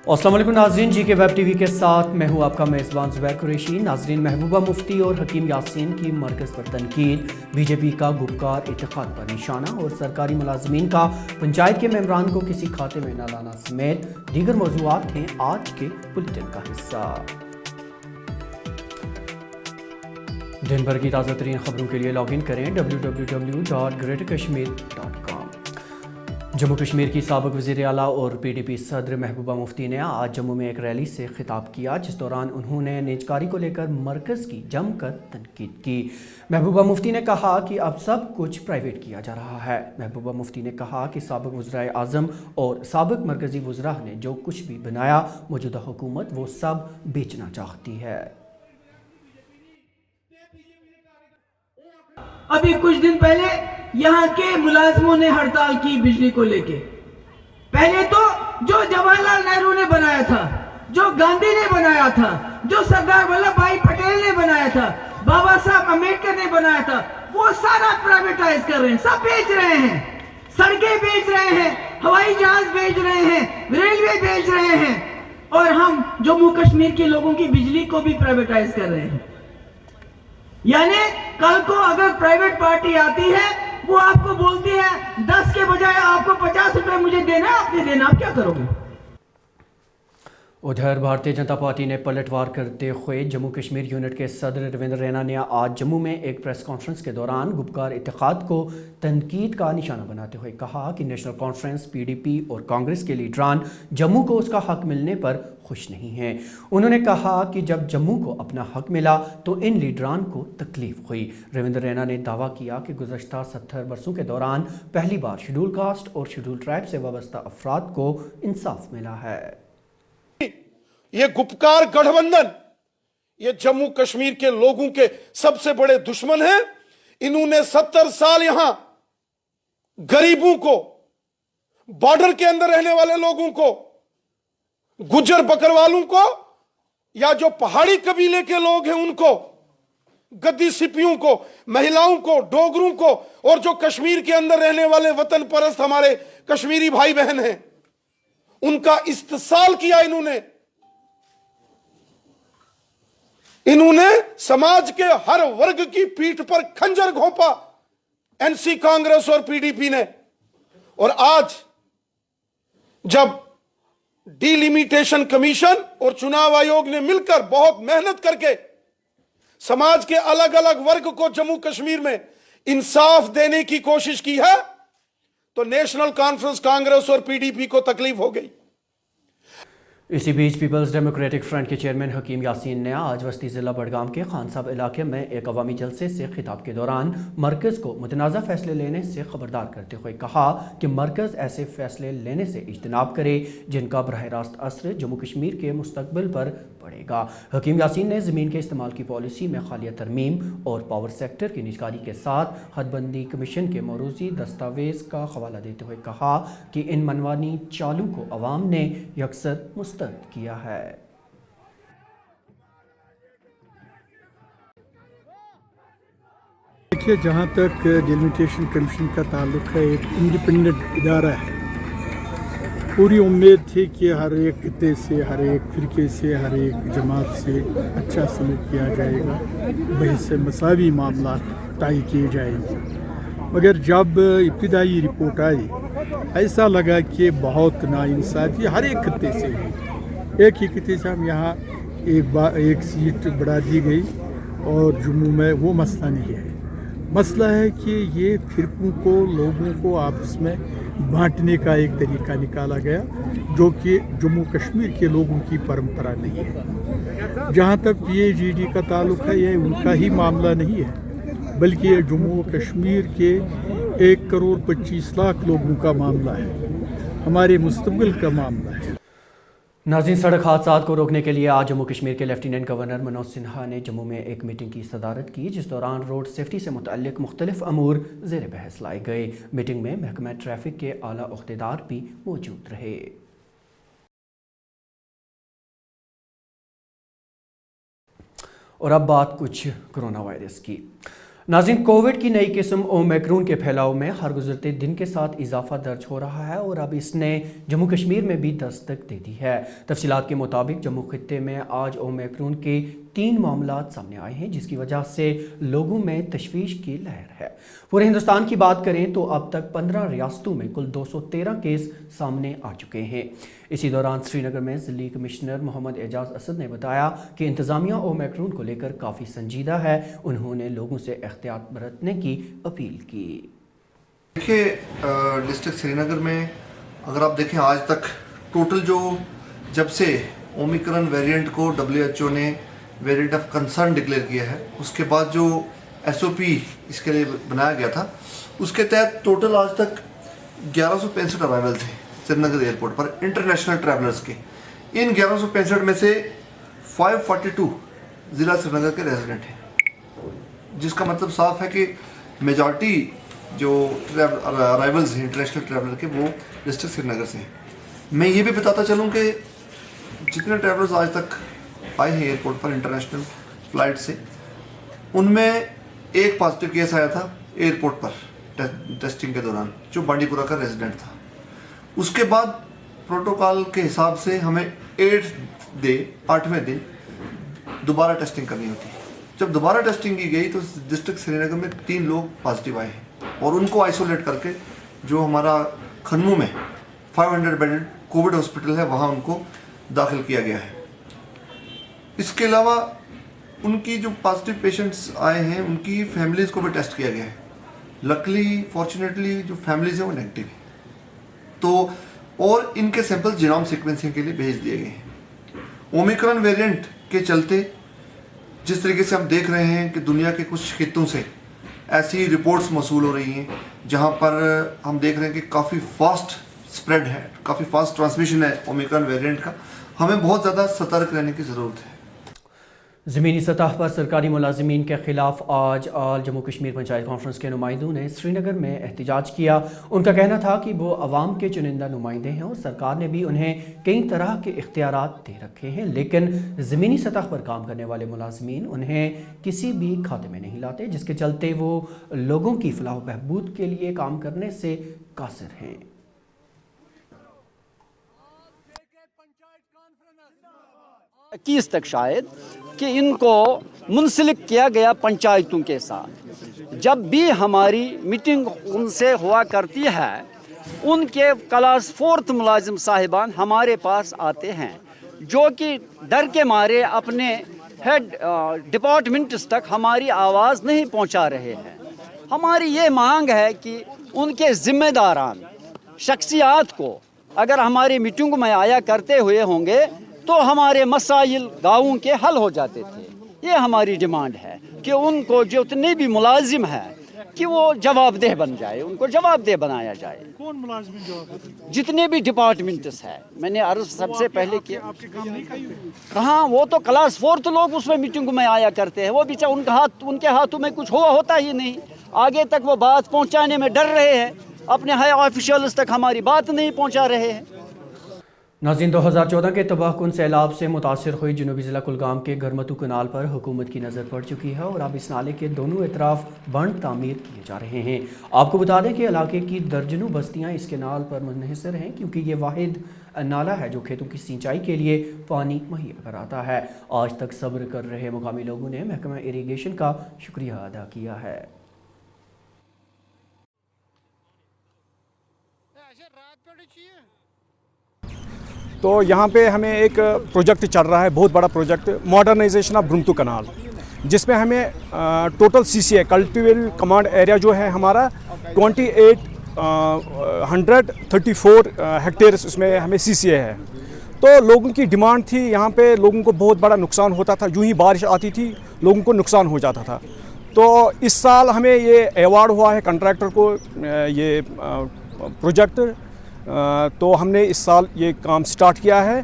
अस्सलाम वालेकुम नाजरीन, जी के वेब टीवी के साथ मैं हूं आपका मेज़बान ज़ुबैर कुरैशी। नाजरीन, महबूबा मुफ्ती और हकीम यासीन की मरकज़ पर तनकीद, बीजेपी का गुपकार इत्तेहाद पर निशाना और सरकारी मुलाजमीन का पंचायत के मेंबरान को किसी खाते में न लाना समेत दीगर मौज़ूआत हैं आज के बुलेटिन का हिस्सा। दिन भर की ताज़ा तरीन खबरों के लिए लॉग इन करें www.greaterkashmir.com। जम्मू कश्मीर की साबिक वज़ीर आला और PDP सदर महबूबा मुफ्ती ने आज जम्मू में एक रैली से खिताब किया, जिस दौरान उन्होंने निजकारी को लेकर मरकज़ की जमकर तनकीद की। महबूबा मुफ्ती ने कहा कि अब सब कुछ प्राइवेट किया जा रहा है। महबूबा मुफ्ती ने कहा कि साबिक वज़ीर आज़म और साबिक मरकज़ी वज़रा ने जो कुछ भी बनाया, मौजूदा हुकूमत वो सब बेचना चाहती है। अभी कुछ दिन पहले यहाँ के मुलाजमों ने हड़ताल की बिजली को लेके। पहले तो जो जवाहरलाल नेहरू ने बनाया था, जो गांधी ने बनाया था, जो सरदार वल्लभ भाई पटेल ने बनाया था, बाबा साहब अम्बेडकर ने बनाया था, वो सारा प्राइवेटाइज कर रहे हैं, सब बेच रहे हैं। सड़कें बेच रहे हैं, हवाई जहाज बेच रहे हैं, रेलवे बेच रहे हैं, और हम जम्मू कश्मीर के लोगों की बिजली को भी प्राइवेटाइज कर रहे हैं। यानी कल को अगर प्राइवेट पार्टी आती है, वो आपको बोलती है 10 के बजाय आपको 50 रुपए मुझे देना है, आप नहीं देना, आप क्या करोगे? उधर भारतीय जनता पार्टी ने पलटवार करते हुए जम्मू कश्मीर यूनिट के सदर रविंद्र रैना ने आज जम्मू में एक प्रेस कॉन्फ्रेंस के दौरान गुपकार इत्तेहाद को तनकीद का निशाना बनाते हुए कहा कि नेशनल कॉन्फ्रेंस, PDP और कांग्रेस के लीडरान जम्मू को उसका हक मिलने पर खुश नहीं हैं। उन्होंने कहा कि जब जम्मू को अपना हक मिला तो इन लीडरान को तकलीफ हुई। रविंद्र रैना ने दावा किया कि गुज़श्ता 70 बरसों के दौरान पहली बार शेड्यूल कास्ट और शेड्यूल ट्राइब से वाबस्ता अफराद को इंसाफ मिला है। ये गुपकार गठबंधन ये जम्मू कश्मीर के लोगों के सबसे बड़े दुश्मन हैं। इन्होंने 70 साल यहां गरीबों को, बॉर्डर के अंदर रहने वाले लोगों को, गुज्जर बकरवालों को, या जो पहाड़ी कबीले के लोग हैं उनको, गद्दी सिपियों को, महिलाओं को, डोगरों को, और जो कश्मीर के अंदर रहने वाले वतन परस्त हमारे कश्मीरी भाई बहन हैं, उनका इस्तेसाल किया। इन्होंने समाज के हर वर्ग की पीठ पर खंजर घोंपा, NC कांग्रेस और PDP ने। और आज जब डिलिमिटेशन कमीशन और चुनाव आयोग ने मिलकर बहुत मेहनत करके समाज के अलग अलग वर्ग को जम्मू कश्मीर में इंसाफ देने की कोशिश की है, तो नेशनल कॉन्फ्रेंस, कांग्रेस और PDP को तकलीफ हो गई। इसी बीच पीपल्स डेमोक्रेटिक फ्रंट के चेयरमैन हकीम यासीन ने आज वस्ती ज़िला बडगाम के खान साहब इलाके में एक अवामी जलसे से खिताब के दौरान मरकज़ को मुतनाज़ा फ़ैसले लेने से ख़बरदार करते हुए कहा कि मरकज़ ऐसे फ़ैसले लेने से इज्तनाब करे जिनका बराह रास्त असर जम्मू कश्मीर के मुस्तकबिल पर पड़ेगा। हकीम यासीन ने ज़मीन के इस्तेमाल की पॉलिसी में खालिया तरमीम और पावर सेक्टर की निजकारी के साथ हदबंदी कमीशन के मौरूज़ी दस्तावेज़ का हवाला देते हुए कहा कि इन मनमानी चालों को अवाम ने यकसर मुस्तरद किया है। देखिए, जहाँ तक डिलिमिटेशन कमीशन का ताल्लुक है, एक इंडिपेंडेंट इदारा है। पूरी उम्मीद थी कि हर एक खिते से, हर एक फ़िरके से, हर एक जमात से अच्छा सलूक किया जाएगा, बहस मसावी मामला तय किए जाएंगे। मगर जब इब्तिदाई रिपोर्ट आई, ऐसा लगा कि बहुत नाइंसाफ़ी हर एक खिते से हुई। एक ही खिते से हम यहाँ एक सीट बढ़ा दी गई, और जम्मू में वो मसला नहीं है। मसला है कि ये फ़िरकों को, लोगों को आपस में बांटने का एक तरीका निकाला गया, जो कि जम्मू कश्मीर के लोगों की परंपरा नहीं है। जहाँ तक PAGD का ताल्लुक है, ये उनका ही मामला नहीं है, बल्कि ये जम्मू कश्मीर के 1,25,00,000 लोगों का मामला है, हमारे मुस्तकबिल का मामला है। नाज़रीन, सड़क हादसात को रोकने के लिए आज जम्मू कश्मीर के लेफ्टिनेंट गवर्नर मनोज सिन्हा ने जम्मू में एक मीटिंग की सदारत की, जिस दौरान रोड सेफ्टी से मुतल्लिक मुख्तलिफ अमूर ज़ेर बहस लाए गए। मीटिंग में महकमा ट्रैफिक के आला उख्तेदार भी मौजूद रहे। और अब बात कुछ कोरोना वायरस की। नाज़रीन, कोविड की नई किस्म ओमिक्रॉन के फैलाव में हर गुजरते दिन के साथ इजाफा दर्ज हो रहा है और अब इसने जम्मू कश्मीर में भी दस्तक दे दी है। तफसीलात के मुताबिक जम्मू खित्ते में आज ओमिक्रॉन के 3 मामलात सामने आए हैं, जिसकी वजह से लोगों में तशवीश की लहर है। पूरे हिंदुस्तान की बात करें तो अब तक 15 रियासतों में कुल 213 केस सामने आ चुके हैं। इसी दौरान श्रीनगर में ज़िली कमिश्नर मोहम्मद एजाज असद ने बताया कि इंतज़ामिया ओमिक्रॉन को लेकर काफ़ी संजीदा है। उन्होंने लोगों से एहतियात बरतने की अपील की। देखिए, डिस्ट्रिक्ट श्रीनगर में अगर आप देखें आज तक टोटल जो जब से ओमिक्रॉन वेरिएंट को WHO ने वेरिएंट ऑफ कंसर्न डिक्लेयर किया है, उसके बाद जो SOP इसके लिए बनाया गया था, उसके तहत टोटल आज तक 1165 अराइवल थे श्रीनगर एयरपोर्ट पर इंटरनेशनल ट्रैवलर्स के। इन 1165 में से 542 ज़िला श्रीनगर के रेजिडेंट हैं, जिसका मतलब साफ है कि मेजॉरिटी जो अराइवल्स हैं इंटरनेशनल ट्रैवलर के वो डिस्ट्रिक्ट श्रीनगर से हैं। मैं ये भी बताता चलूँ कि जितने ट्रैवलर्स आज तक आए हैं एयरपोर्ट पर इंटरनेशनल फ़्लाइट से, उनमें एक पॉजिटिव केस आया था एयरपोर्ट पर टेस्टिंग के दौरान, जो बांडीपुरा का रेजिडेंट था। उसके बाद प्रोटोकॉल के हिसाब से हमें 8वें दिन दोबारा टेस्टिंग करनी होती है। जब दोबारा टेस्टिंग की गई तो डिस्ट्रिक्ट श्रीनगर में 3 लोग पॉजिटिव आए हैं और उनको आइसोलेट करके जो हमारा खन्मू में 500 बेडेड कोविड हॉस्पिटल है वहाँ उनको दाखिल किया गया है। इसके अलावा उनकी जो पॉजिटिव पेशेंट्स आए हैं उनकी फैमिलीज़ को भी टेस्ट किया गया है। लकली फॉर्चुनेटली जो फैमिलीज़ हैं वो नेगेटिव हैं, तो और इनके सैंपल जीनोम सीक्वेंसिंग के लिए भेज दिए गए हैं। ओमिक्रॉन वेरिएंट के चलते जिस तरीके से हम देख रहे हैं कि दुनिया के कुछ खित्तों से ऐसी रिपोर्ट्स मौसूल हो रही हैं जहां पर हम देख रहे हैं कि काफ़ी फास्ट स्प्रेड है, काफ़ी फास्ट ट्रांसमिशन है ओमिक्रॉन वेरिएंट का। हमें बहुत ज़्यादा सतर्क रहने की ज़रूरत है। ज़मीनी सतह पर सरकारी मुलाजिमीन के खिलाफ आज आल जम्मू कश्मीर पंचायत कॉन्फ्रेंस के नुमाइंदों ने श्रीनगर में एहतजाज किया। उनका कहना था कि वो अवाम के चुनिंदा नुमाइंदे हैं और सरकार ने भी उन्हें कई तरह के इख्तियारात दे रखे हैं, लेकिन ज़मीनी सतह पर काम करने वाले मुलाजिमीन उन्हें किसी भी खाते में नहीं लाते, जिसके चलते वो लोगों की फलाह बहबूद के लिए काम करने से कासिर हैं। 21 तक शायद कि इनको मुंसलिक किया गया पंचायतों के साथ। जब भी हमारी मीटिंग उनसे हुआ करती है, उनके क्लास 4th मुलाजिम साहिबान हमारे पास आते हैं, जो कि डर के मारे अपने हेड डिपार्टमेंट्स तक हमारी आवाज़ नहीं पहुंचा रहे हैं। हमारी ये मांग है कि उनके ज़िम्मेदारान शख्सियात को अगर हमारी मीटिंग में आया करते हुए होंगे तो हमारे मसाइल गाँवों के हल हो जाते थे। ये हमारी डिमांड है कि उनको जितने भी मुलाजिम हैं कि वो जवाबदेह बन जाए, उनको जवाबदेह बनाया जाए। कौन मुलाजिम जवाबदेह? जितने भी डिपार्टमेंट्स हैं, मैंने अर्ज सबसे पहले किया। कहाँ, वो तो क्लास 4th लोग उसमें मीटिंग में आया करते हैं, वो बेचारा उनके हाथों में कुछ होता ही नहीं। आगे तक वो बात पहुँचाने में डर रहे हैं, अपने हाई ऑफिशियल्स तक हमारी बात नहीं पहुँचा रहे हैं। नाज़रीन, 2014 के तबाहकुन सैलाब से मुतासर हुई जनूबी ज़िला कुलगाम के गरमतू कनाल पर हुकूमत की नज़र पड़ चुकी है और अब इस नाले के दोनों इतराफ बंद तामीर किए जा रहे हैं। आपको बता दें कि इलाके की दर्जनों बस्तियां इस केनाल पर मुनहसर हैं, क्योंकि ये वाहिद नाला है जो खेतों की सिंचाई के लिए पानी मुहैया कराता है। आज तक सब्र कर रहे मुकामी लोगों ने महकमा इरीगेशन का शुक्रिया अदा किया है। तो यहाँ पे हमें एक प्रोजेक्ट चल रहा है, बहुत बड़ा प्रोजेक्ट, मॉडर्नाइजेशन ऑफ गुमतू कनाल, जिसमें हमें total CCA cultivable command area जो है हमारा 2834 हेक्टेयर्स उसमें हमें CCA है। तो लोगों की डिमांड थी, यहाँ पे लोगों को बहुत बड़ा नुकसान होता था, यूँ ही बारिश आती थी लोगों को नुकसान हो जाता था। तो इस साल हमें ये अवार्ड हुआ है कॉन्ट्रैक्टर को ये प्रोजेक्ट, तो हमने इस साल ये काम स्टार्ट किया है।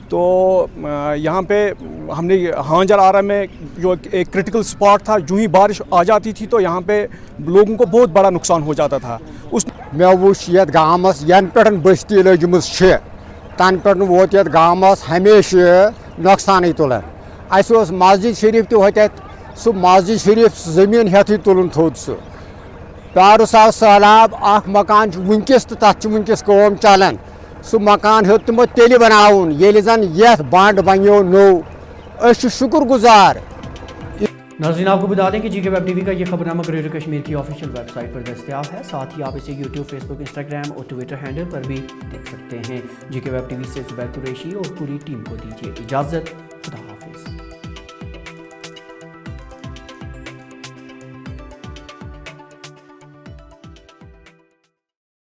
तो यहाँ पे हमने हांजर आरा में जो एक क्रिटिकल स्पॉट था, यूँ ही बारिश आ जाती थी तो यहाँ पे लोगों को बहुत बड़ा नुकसान हो जाता था। उस मे वुच ये गामस यन पे बस्ती लजमस तन पे वोत ये गामस हमेशा नुकसान तुलान। मस्जिद शरीफ तो سہ مسجد شریف زمین ہیتھے تلن تھوٚد سہ پیارس آو سہلاب اخ مکان ونکس تک ونکس کٲم چلان سہ مکان ہیوٚت تمو تیٚلہِ بناوُن ییٚلہِ زن یتھ بنڈ بنیو نوٚو أسۍ چھِ شکر گزار. ناظرین آپ کو بتا دیں کہ جی کے ویب ٹی وی کا یہ خبرنامہ گریٹر کشمیر کی آفیشیل ویب سائٹ پر دستیاب ہے. ساتھ ہی آپ اسے یوٹیوب، فیس بک، انسٹاگرام اور ٹویٹر ہینڈل پر بھی دیکھ سکتے ہیں. جی کے ویب ٹی وی سے زبیر قریشی اور پوری ٹیم کو دیجیے اجازت.